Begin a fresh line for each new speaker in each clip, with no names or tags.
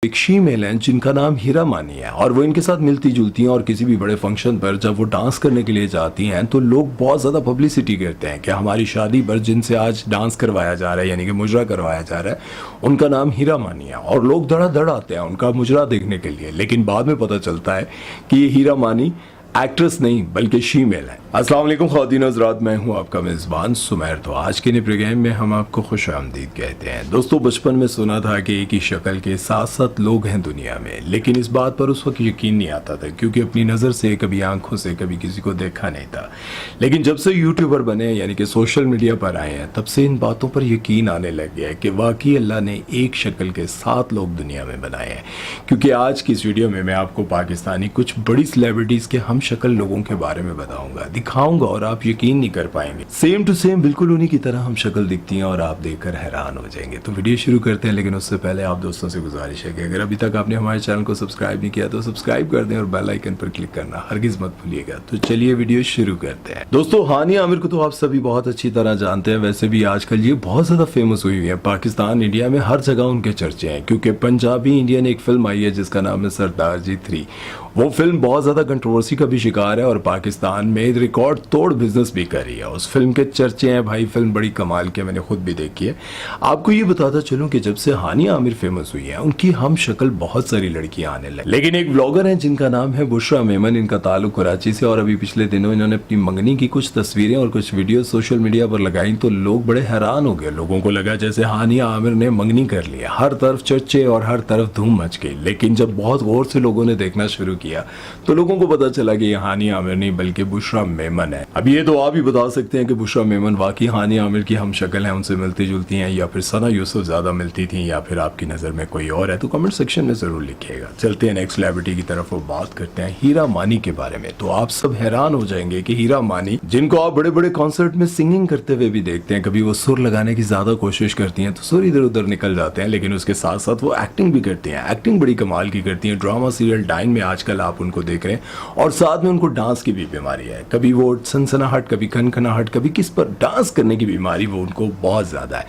एक फीमेल हैं जिनका नाम हीरा मानी है और वो इनके साथ मिलती जुलती हैं और किसी भी बड़े फंक्शन पर जब वो डांस करने के लिए जाती हैं तो लोग बहुत ज़्यादा पब्लिसिटी करते हैं कि हमारी शादी पर जिनसे आज डांस करवाया जा रहा है यानी कि मुजरा करवाया जा रहा है उनका नाम हीरा मानी है और लोग धड़ाधड़ आते हैं उनका मुजरा देखने के लिए। लेकिन बाद में पता चलता है कि ये हीरा मानी एक्ट्रेस नहीं बल्कि फीमेल है। अस्सलाम वालेकुम ख़वातीन हज़रात, मैं हूं आपका मेज़बान सुमैर। तो आज के नए प्रोग्राम में हम आपको खुश आमदीद कहते हैं। दोस्तों, बचपन में सुना था कि एक ही शक्ल के 7-7 लोग हैं दुनिया में, लेकिन इस बात पर उस वक्त यकीन नहीं आता था क्योंकि अपनी नज़र से कभी आंखों से कभी किसी को देखा नहीं था। लेकिन जब से यूट्यूबर बने यानी कि सोशल मीडिया पर आए हैं तब से इन बातों पर यकीन आने लग गया है कि वाकई अल्लाह ने एक शक्ल के 7 लोग दुनिया में बनाए हैं। क्योंकि आज की इस वीडियो में मैं आपको पाकिस्तानी कुछ बड़ी सेलिब्रिटीज़ के हम शक्ल लोगों के बारे में बताऊंगा, दिखाऊंगा और आप यकीन नहीं कर पाएंगे। सेम टू सेम बिल्कुल उन्हीं की तरह हम शक्ल दिखती हैं और आप देखकर हैरान हो जाएंगे। तो वीडियो शुरू करते हैं, लेकिन उससे पहले आप दोस्तों से गुजारिश है कि अगर अभी तक आपने हमारे चैनल को सब्सक्राइब नहीं किया तो सब्सक्राइब कर दें और बेल आइकन पर क्लिक करना हरगिज मत भूलिएगा। तो चलिए वीडियो शुरू करते हैं। दोस्तों, हानिया आमिर को तो आप सभी बहुत अच्छी तरह जानते हैं। वैसे भी आजकल ये बहुत ज्यादा फेमस हुई है पाकिस्तान इंडिया में, हर जगह उनके चर्चे हैं क्योंकि पंजाबी इंडियन एक फिल्म आई है जिसका नाम है सरदार जी 3। वो फिल्म बहुत ज़्यादा कंट्रोवर्सी का भी शिकार है और पाकिस्तान में रिकॉर्ड तोड़ बिजनेस भी कर रही है। उस फिल्म के चर्चे हैं भाई, फिल्म बड़ी कमाल की, मैंने खुद भी देखी है। आपको ये बताता चलूं कि जब से हानिया आमिर फेमस हुई है उनकी हम शक्ल बहुत सारी लड़कियां आने लगी। लेकिन एक ब्लॉगर हैं जिनका नाम है बुशरा मेमन, इनका ताल्लुक कराची से, और अभी पिछले दिनों इन्होंने अपनी मंगनी की कुछ तस्वीरें और कुछ वीडियो सोशल मीडिया पर लगाई तो लोग बड़े हैरान हो गए। लोगों को लगा जैसे हानिया आमिर ने मंगनी कर लिया, हर तरफ चर्चे और हर तरफ धूम मच गई। लेकिन जब बहुत गौर से लोगों ने देखना शुरू किया तो लोगों को पता चला कि ये हानिया आमिर नहीं बल्कि बुशरा मेमन है। अब ये तो आप ही बता सकते हैं कि बुशरा मेमन वाकई हानिया आमिर की हम शक्ल है, उनसे मिलती जुलती हैं, या फिर सना यूसुफ ज्यादा मिलती थी, या फिर आपकी नजर में कोई और है, तो कमेंट सेक्शन में जरूर लिखिएगा। चलते हैं नेक्स्ट सेलिब्रिटी की तरफ और बात करते हैं हीरा मानी के बारे में। तो आप सब हैरान हो जाएंगे कि हीरा मानी, जिनको आप बड़े बड़े कॉन्सर्ट में सिंगिंग करते हुए भी देखते हैं, कभी वो सुर लगाने की ज्यादा कोशिश करती हैं तो सुर इधर उधर निकल जाते हैं, लेकिन उसके साथ साथ वो एक्टिंग भी करती हैं। एक्टिंग बड़ी कमाल की करती हैं। ड्रामा सीरियल डाइन में आजकल आप उनको देख रहे हैं और साथ में उनको डांस की भी बीमारी है। कभी वो सनसनाहट, कभी खनखनाहट, कभी किस पर डांस करने की बीमारी वो उनको बहुत ज्यादा है।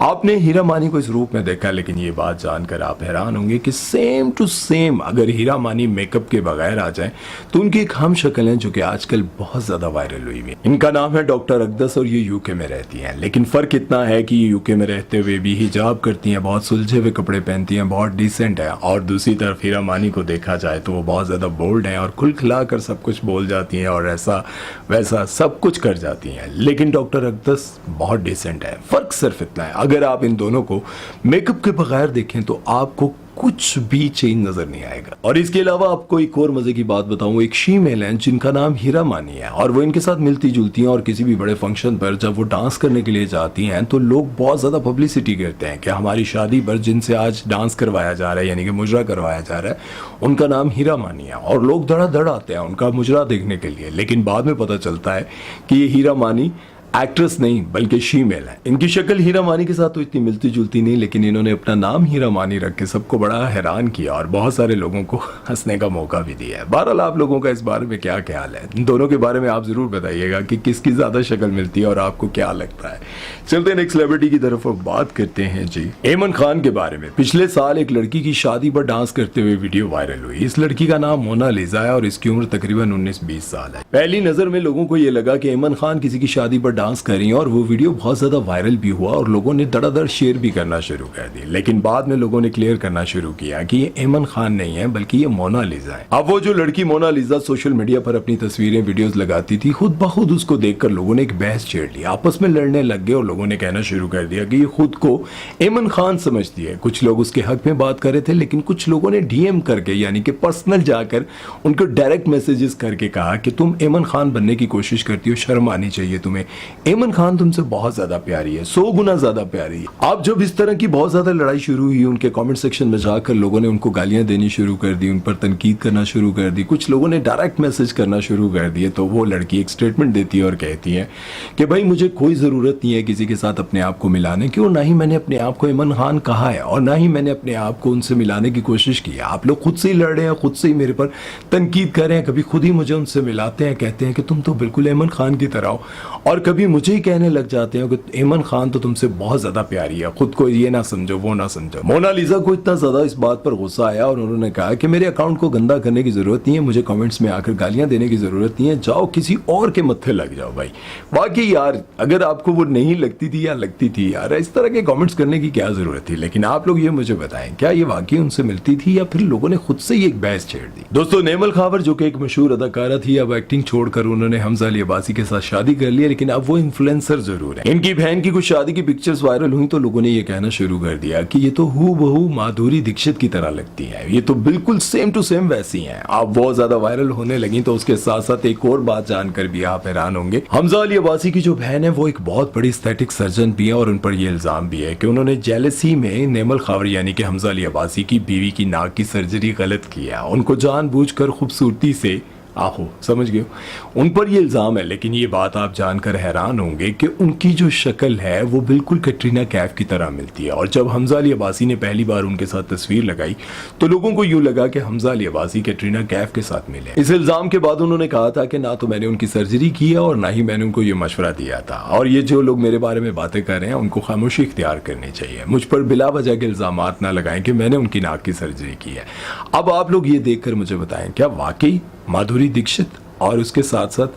आपने हीरा मानी को इस रूप में देखा, लेकिन ये बात जानकर आप हैरान होंगे कि सेम टू सेम अगर हीरा मानी मेकअप के बगैर आ जाए तो उनकी एक हम शक्ल है जो कि आजकल बहुत ज्यादा वायरल हुई है। इनका नाम है डॉक्टर अकदस और ये यूके में रहती हैं। लेकिन फर्क इतना है कि ये यूके में रहते हुए भी हिजाब करती हैं, बहुत सुलझे हुए कपड़े पहनती हैं, बहुत डिसेंट है। और दूसरी तरफ हीरा मानी को देखा जाए तो वो बहुत ज्यादा बोल्ड है और खुल खिला कर सब कुछ बोल जाती हैं और ऐसा वैसा सब कुछ कर जाती हैं। लेकिन डॉक्टर अकदस बहुत डिसेंट है। फर्क सिर्फ इतना है, अगर आप इन दोनों को मेकअप के बगैर देखें तो आपको कुछ भी चेंज नजर नहीं आएगा। और इसके अलावा आपको एक और मजे की बात बताऊं, एक फीमेल है जिनका नाम हीरा मानी है और वो इनके साथ मिलती जुलती हैं और किसी भी बड़े फंक्शन पर जब वो डांस करने के लिए जाती हैं तो लोग बहुत ज्यादा पब्लिसिटी करते हैं कि हमारी शादी पर जिनसे आज डांस करवाया जा रहा है यानी कि मुजरा करवाया जा रहा है उनका नाम हीरा मानी है और लोग धड़ाधड़ आते हैं उनका मुजरा देखने के लिए। लेकिन बाद में पता चलता है कि ये हीरा मानी एक्ट्रेस नहीं बल्कि फीमेल है। इनकी शक्ल हीरा मानी के साथ तो इतनी मिलती जुलती नहीं, लेकिन इन्होंने अपना नाम हीरा मानी रख के सबको बड़ा हैरान किया और बहुत सारे लोगों को हंसने का मौका भी दिया है। बहरहाल आप लोगों का इस बारे में क्या ख्याल है, इन दोनों के बारे में आप जरूर बताइएगा कि किसकी ज्यादा शक्ल मिलती है और आपको क्या लगता है। चलते हैं नेक्स्ट सेलिब्रिटी की तरफ और बात करते हैं जी ऐमन खान के बारे में। पिछले साल एक लड़की की शादी पर डांस करते हुए वीडियो वायरल हुई। इस लड़की का नाम मोनालिसा है और इसकी उम्र तकरीबन 19-20 साल है। पहली नजर में लोगों को यह लगा कि ऐमन खान किसी की शादी पर डांस कर रही है और वो वीडियो बहुत ज्यादा वायरल भी हुआ और लोगों ने धड़ाधड़ शेयर भी करना शुरू कर दी। लेकिन बाद में लोगों ने क्लियर करना शुरू किया कि ये ऐमन खान नहीं है बल्कि ये मोनालिसा है। अब वो जो लड़की मोनालिसा सोशल मीडिया पर अपनी तस्वीरें वीडियोस लगाती थी, खुद ब खुद उसको देखकर लोगों ने एक बहस छेड़ ली, आपस में लड़ने लग गए और लोगों ने कहना शुरू कर दिया कि ये खुद को ऐमन खान समझती है। कुछ लोग उसके हक में बात कर रहे थे, लेकिन कुछ लोगों ने डीएम करके यानी कि पर्सनल जाकर उनको डायरेक्ट मैसेजेस करके कहा कि तुम ऐमन खान बनने की कोशिश करती हो, शर्म आनी चाहिए तुम्हें, ऐमन खान तुमसे बहुत ज्यादा प्यारी है, 100 गुना ज्यादा प्यारी है। अब जब इस तरह की बहुत ज्यादा लड़ाई शुरू हुई, उनके कमेंट सेक्शन में जाकर लोगों ने उनको गालियां देनी शुरू कर दी, उन पर तनकीद करना शुरू कर दी, कुछ लोगों ने डायरेक्ट मैसेज करना शुरू कर दिए। तो वो लड़की एक स्टेटमेंट देती है और कहती है कि भाई मुझे कोई जरूरत नहीं है किसी के साथ अपने आप को मिलाने की, और ना ही मैंने अपने आप को ऐमन खान कहा है और ना ही मैंने अपने आप को उनसे मिलाने की कोशिश की है। आप लोग खुद से ही लड़ रहे हैं, खुद से ही मेरे पर तनकीद कर रहे हैं, कभी खुद ही मुझे उनसे मिलाते हैं, कहते हैं कि तुम तो बिल्कुल ऐमन खान की तरह हो, और कभी कभी मुझे ही कहने लग जाते हैं कि ऐमन खान तो तुमसे बहुत ज्यादा प्यारी है, खुद को ये ना समझो वो ना समझो। मोनालिसा को इतना ज्यादा इस बात पर गुस्सा आया और उन्होंने कहा कि मेरे अकाउंट को गंदा करने की जरूरत नहीं है, मुझे कमेंट्स में आकर गालियां देने की जरूरत नहीं है, जाओ किसी और के मत्थे लग जाओ भाई। वाकई यार, अगर आपको वो नहीं लगती थी या लगती थी यार, इस तरह के कमेंट्स करने की क्या जरूरत थी। लेकिन आप लोग ये मुझे बताएं, क्या ये वाकई उनसे मिलती थी या फिर लोगों ने खुद से ही एक बहस छेड़ दी। दोस्तों, नेमल खावर जो कि एक मशहूर अदाकारा थी, अब एक्टिंग छोड़कर उन्होंने हमजा अली अब्बासी के साथ शादी कर लिया, लेकिन अब वो इन्फ्लुएंसर जरूर है। इनकी बहन की कुछ शादी की पिक्चर्स वायरल हुई तो लोगों ने ये कहना शुरू कर दिया कि ये तो हूबहू माधुरी दीक्षित की तरह लगती है, ये तो बिल्कुल सेम टू सेम वैसी हैं। आप बहुत ज्यादा वायरल होने लगी तो उसके साथ साथ एक और बात जानकर भी आप हैरान होंगे। हमजा अली अब्बासी की जो बहन है वो एक बहुत बड़ी एस्थेटिक सर्जन भी है और उन पर यह इल्जाम भी है कि उन्होंने जेलसी में नेमल खावर यानी कि हमजा अली अब्बासी की बीवी की नाक की सर्जरी गलत किया, उनको जानबूझकर खूबसूरती से आहो समझ गए, उन पर ये इल्जाम है। लेकिन ये बात आप जानकर हैरान होंगे कि उनकी जो शक्ल है वो बिल्कुल कैटरीना कैफ की तरह मिलती है। और जब हमजा अली अब्बासी ने पहली बार उनके साथ तस्वीर लगाई तो लोगों को यूं लगा कि हमजा अली अब्बासी कैटरीना कैफ के साथ मिले। इस इल्जाम के बाद उन्होंने कहा था कि ना तो मैंने उनकी सर्जरी की है और ना ही मैंने उनको ये मशवरा दिया था, और ये जो लोग मेरे बारे में बातें कर रहे हैं उनको खामोशी इख्तियार करनी चाहिए, मुझ पर बिला वजह के इल्जाम ना लगाएं कि मैंने उनकी नाक की सर्जरी की है। अब आप लोग ये देखकर मुझे बताएं, क्या वाकई माधुरी दीक्षित और उसके साथ साथ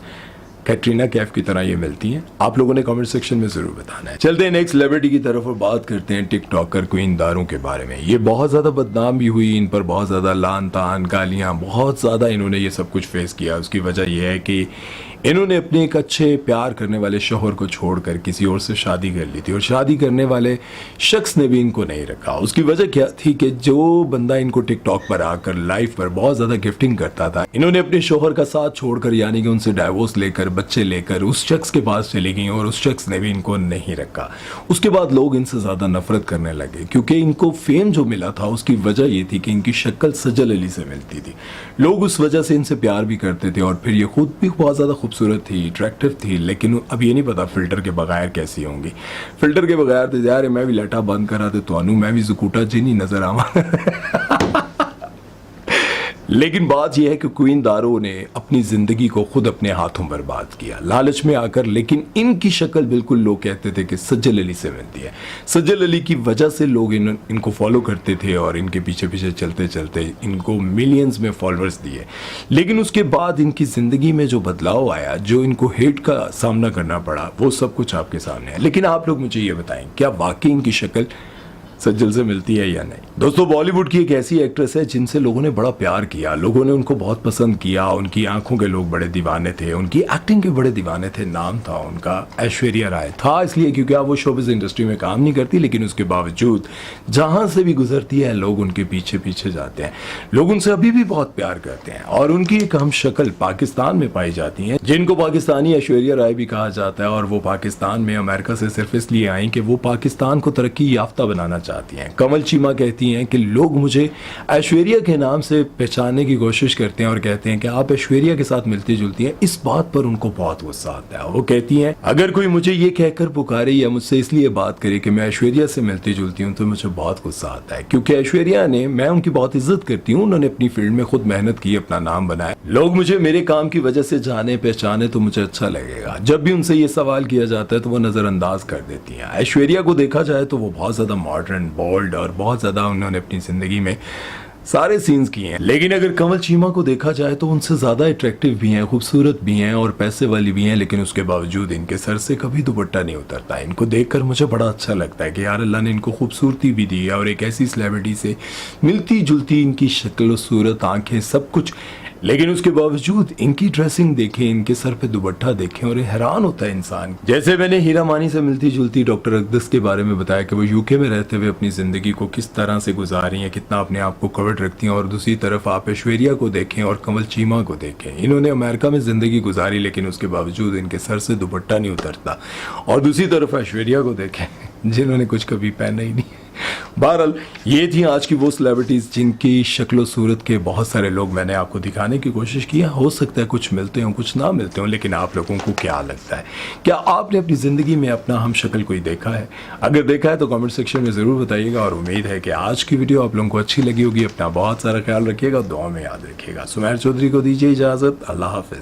कैटरीना कैफ की तरह ये मिलती हैं? आप लोगों ने कमेंट सेक्शन में जरूर बताना है। चलते हैं नेक्स्ट सेलिब्रिटी की तरफ और बात करते हैं टिकटॉकर क्वीन दारू के बारे में। ये बहुत ज्यादा बदनाम भी हुई, इन पर बहुत ज्यादा लान तान गालियां, बहुत ज्यादा इन्होंने ये सब कुछ फेस किया। उसकी वजह यह है कि इन्होंने अपने एक अच्छे प्यार करने वाले शौहर को छोड़कर किसी और से शादी कर ली थी और शादी करने वाले शख्स ने भी इनको नहीं रखा। उसकी वजह क्या थी कि जो बंदा इनको टिकटॉक पर आकर लाइव पर बहुत ज्यादा गिफ्टिंग करता था, इन्होंने अपने शौहर का साथ छोड़कर यानी कि उनसे डाइवोर्स लेकर बच्चे लेकर उस शख्स के पास चली गई और उस शख्स ने भी इनको नहीं रखा। उसके बाद लोग इनसे ज्यादा नफरत करने लगे क्योंकि इनको फेम जो मिला था उसकी वजह ये थी कि इनकी शक्ल सजल अली से मिलती थी। लोग उस वजह से इनसे प्यार भी करते थे और फिर ये खुद भी बहुत ज्यादा खूबसूरत थी, अट्रैक्टिव थी। लेकिन अब ये नहीं पता फिल्टर के बगैर कैसी होंगी। फिल्टर के बगैर तो यार मैं भी लटा बंद करा तो मैं भी जुकूटा जिनी नजर आवा। लेकिन बात यह है कि क्वीन दारो ने अपनी जिंदगी को खुद अपने हाथों बर्बाद किया लालच में आकर। लेकिन इनकी शक्ल बिल्कुल लोग कहते थे कि सज्जल अली से मिलती है। सज्जल अली की वजह से लोग इनको फॉलो करते थे और इनके पीछे पीछे चलते चलते इनको मिलियंस में फॉलोअर्स दिए। लेकिन उसके बाद इनकी जिंदगी में जो बदलाव आया, जो इनको हेट का सामना करना पड़ा, वो सब कुछ आपके सामने है। लेकिन आप लोग मुझे ये बताएं, क्या वाकई इनकी शक्ल सज्जल से मिलती है या नहीं? दोस्तों, बॉलीवुड की एक ऐसी एक्ट्रेस है जिनसे लोगों ने बड़ा प्यार किया, लोगों ने उनको बहुत पसंद किया, उनकी आंखों के लोग बड़े दीवाने थे, उनकी एक्टिंग के बड़े दीवाने थे। नाम था उनका ऐश्वर्या राय। था इसलिए क्योंकि अब वो शोबिज़ इंडस्ट्री में काम नहीं करती, लेकिन उसके बावजूद जहां से भी गुजरती है लोग उनके पीछे पीछे जाते हैं। लोग उनसे अभी भी बहुत प्यार करते हैं और उनकी एक हम शक्ल पाकिस्तान में पाई जाती है, जिनको पाकिस्तानी ऐश्वर्या राय भी कहा जाता है। और वो पाकिस्तान में अमेरिका से सिर्फ इसलिए आई कि वो पाकिस्तान को तरक्की याफ्ता बनाना चाहती हैं। कमल चीमा कहती हैं कि लोग मुझे ऐश्वर्या के नाम से पहचानने की कोशिश करते हैं और कहते हैं कि आप ऐश्वर्या के साथ मिलती जुलती हैं। इस बात पर उनको बहुत गुस्सा आता है। वो कहती हैं, अगर कोई मुझे ये कहकर पुकारे या मुझसे इसलिए बात करे कि मैं ऐश्वर्या से मिलती जुलती हूँ तो मुझे बहुत गुस्सा आता है, क्योंकि ऐश्वर्या ने, मैं उनकी बहुत इज्जत करती हूँ, उन्होंने अपनी फील्ड में खुद मेहनत की, अपना नाम बनाया। लोग मुझे मेरे काम की वजह से जाने पहचाने तो मुझे अच्छा लगेगा। जब भी उनसे ये सवाल किया जाता है तो वो नजरअंदाज कर देती हैं। ऐश्वर्या को देखा जाए तो वो बहुत ज्यादा मॉडर्न, बोल्ड और बहुत ज्यादा उन्होंने अपनी जिंदगी में सारे सीन्स किए हैं। लेकिन अगर कमल चीमा को देखा जाए तो उनसे ज्यादा अट्रैक्टिव भी हैं, खूबसूरत भी हैं और पैसे वाली भी हैं। लेकिन उसके बावजूद इनके सर से कभी दुपट्टा नहीं उतरता। इनको देखकर मुझे बड़ा अच्छा लगता है कि यार अल्लाह ने इनको खूबसूरती भी दी है और एक ऐसी सेलिब्रिटी से मिलती जुलती इनकी शक्ल, सूरत, आंखें, सब कुछ। लेकिन उसके बावजूद इनकी ड्रेसिंग देखें, इनके सर पे दुपट्टा देखें और हैरान होता है इंसान। जैसे मैंने हीरा मानी से मिलती जुलती डॉक्टर अकदस के बारे में बताया कि वो यूके में रहते हुए अपनी जिंदगी को किस तरह से गुजार रही हैं, कितना अपने आप को कवर्ड रखती हैं। और दूसरी तरफ आप ऐश्वर्या को देखें और कमल चीमा को देखें। इन्होंने अमेरिका में जिंदगी गुजारी लेकिन उसके बावजूद इनके सर से दुपट्टा नहीं उतरता। और दूसरी तरफ ऐश्वर्या को देखें जिन्होंने कुछ कभी पहना ही नहीं। बहरहाल ये थी आज की वो सेलिब्रिटीज जिनकी शक्ल सूरत के बहुत सारे लोग मैंने आपको दिखाने की कोशिश की। हो सकता है कुछ मिलते हों, कुछ ना मिलते हों, लेकिन आप लोगों को क्या लगता है? क्या आपने अपनी ज़िंदगी में अपना हम शक्ल कोई देखा है? अगर देखा है तो कमेंट सेक्शन में ज़रूर बताइएगा। और उम्मीद है कि आज की वीडियो आप लोगों को अच्छी लगी होगी। अपना बहुत सारा ख्याल रखिएगा, दुआ में याद रखिएगा। सुमैर चौधरी को दीजिए इजाज़त। अल्लाह हाफिज़।